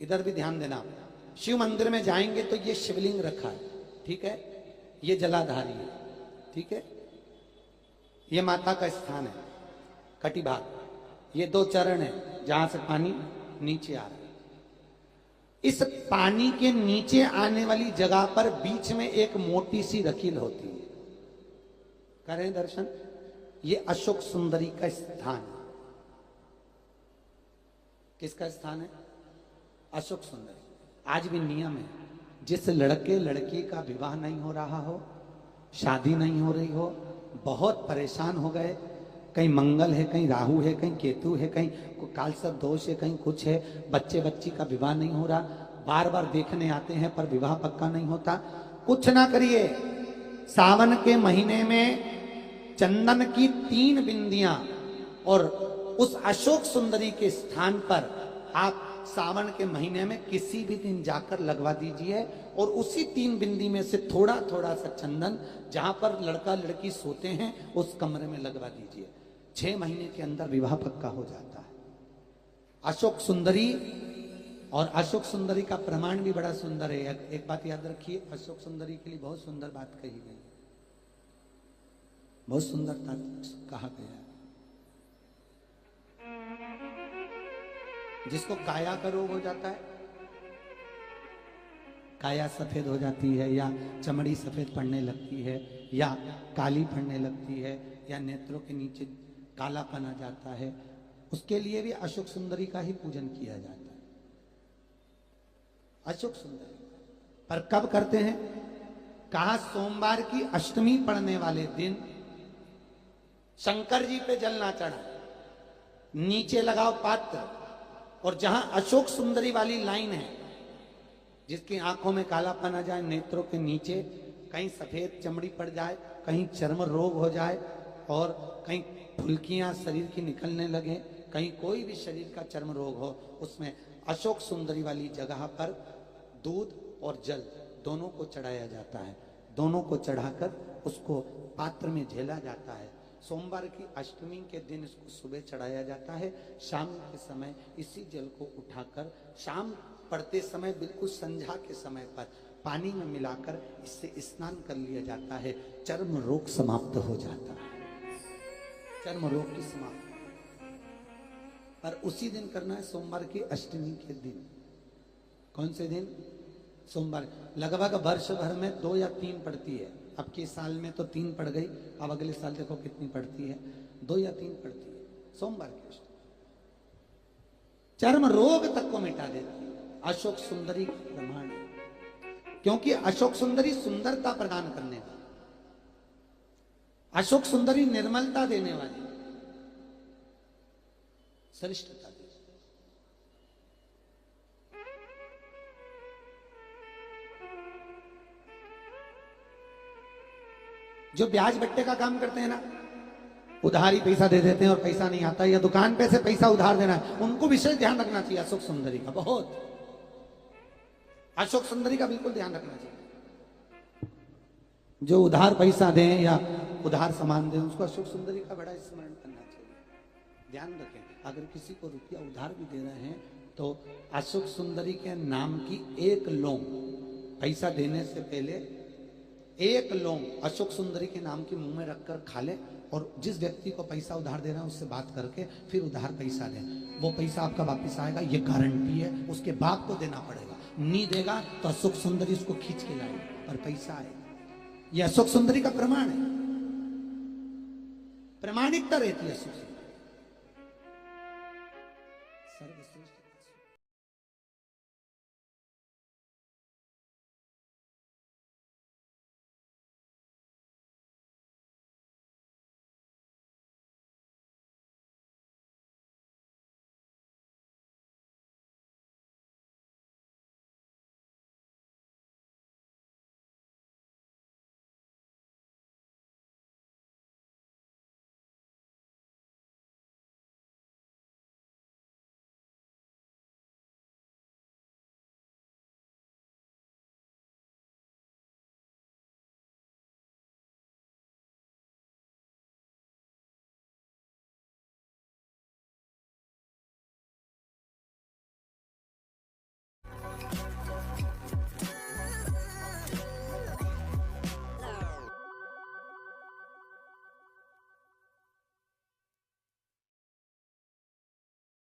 इधर भी ध्यान देना। शिव मंदिर में जाएंगे तो ये शिवलिंग रखा है, ठीक है, ये जलाधारी है, ठीक है, ये माता का स्थान है कटिभाग, ये 2 चरण है जहां से पानी नीचे आ रहा है। इस पानी के नीचे आने वाली जगह पर बीच में एक मोटी सी रकील होती है, करें दर्शन। ये अशोक सुंदरी का स्थान है। किसका स्थान है? अशोक सुंदरी। आज भी नियम है, जिस लड़के लड़की का विवाह नहीं हो रहा हो, शादी नहीं हो रही हो, बहुत परेशान हो गए, कहीं मंगल है, कहीं राहु है, कहीं केतु है, कहीं कालसर्प दोष है, कहीं कुछ है, बच्चे बच्ची का विवाह नहीं हो रहा, बार बार देखने आते हैं पर विवाह पक्का नहीं होता, कुछ ना करिए। सावन के महीने में चंदन की 3 बिंदियां और उस अशोक सुंदरी के स्थान पर आप सावन के महीने में किसी भी दिन जाकर लगवा दीजिए और उसी 3 बिंदी में से थोड़ा थोड़ा सा चंदन जहां पर लड़का लड़की सोते हैं उस कमरे में लगवा दीजिए। 6 महीने के अंदर विवाह पक्का हो जाता है। अशोक सुंदरी, और अशोक सुंदरी का प्रमाण भी बड़ा सुंदर है। एक बात याद रखिए, अशोक सुंदरी के लिए बहुत सुंदर बात कही गई, बहुत सुंदरता कहा गया। जिसको काया का रोग हो जाता है, काया सफेद हो जाती है, या चमड़ी सफेद पड़ने लगती है, या काली पड़ने लगती है, या नेत्रों के नीचे कालापन आ जाता है, उसके लिए भी अशोक सुंदरी का ही पूजन किया जाता है। अशोक सुंदरी पर कब करते हैं? कहा सोमवार की अष्टमी पड़ने वाले दिन शंकर जी पे जल ना चढ़ा, नीचे लगाओ पात्र, और जहां अशोक सुंदरी वाली लाइन है, जिसकी आंखों में कालापन आ जाए, नेत्रों के नीचे कहीं सफेद चमड़ी पड़ जाए, कहीं चर्म रोग हो जाए, और कहीं फुल्कियां शरीर की निकलने लगे, कहीं कोई भी शरीर का चर्म रोग हो, उसमें अशोक सुंदरी वाली जगह पर दूध और जल दोनों को चढ़ाया जाता है। दोनों को चढ़ाकर उसको पात्र में झेला जाता है। सोमवार की अष्टमी के दिन इसको सुबह चढ़ाया जाता है। शाम के समय इसी जल को उठाकर शाम पड़ते समय बिल्कुल संध्या के समय पर पानी में मिलाकर इससे स्नान कर लिया जाता है। चर्म रोग समाप्त हो जाता है। चर्म रोग की समाप्ति पर उसी दिन करना है, सोमवार की अष्टमी के दिन। कौन से दिन? सोमवार। लगभग वर्ष भर में 2 या 3 पड़ती है। अब के साल में तो 3 पड़ गई, अब अगले साल देखो कितनी पड़ती है, 2 या 3 पड़ती है सोमवार की अष्टमी। चर्म रोग तक को मिटा देती है। अशोक सुंदरी प्रमाण है, क्योंकि अशोक सुंदरी सुंदरता प्रदान करने वाली, अशोक सुंदरी निर्मलता देने वाली, श्रेष्ठता दी। जो ब्याज बट्टे का काम करते हैं ना, उधारी पैसा दे देते हैं और पैसा नहीं आता, या दुकान पे से पैसा उधार देना है, उनको विशेष ध्यान रखना चाहिए अशोक सुंदरी का। बहुत अशोक सुंदरी का बिल्कुल ध्यान रखना चाहिए। जो उधार पैसा दें या उधार सामान दें, उसको अशोक सुंदरी का बड़ा स्मरण करना चाहिए। ध्यान रखें, अगर किसी को रुपया उधार भी दे रहे हैं तो अशोक सुंदरी के नाम की 1 लौंग पैसा देने से पहले 1 लौंग अशोक सुंदरी के नाम की मुंह में रखकर खा ले, और जिस व्यक्ति को पैसा उधार दे रहा है उससे बात करके फिर उधार पैसा दे। वो पैसा आपका वापस आएगा, ये गारंटी है। उसके बाप को देना पड़ेगा, नहीं देगा तो अशोक सुंदरी उसको खींच के लाएगी और पैसा आएगा। ये अशोक सुंदरी का प्रमाण है, प्रामाणिकता रहती है अशोक सुंदरी। सर्वश्रेष्ठ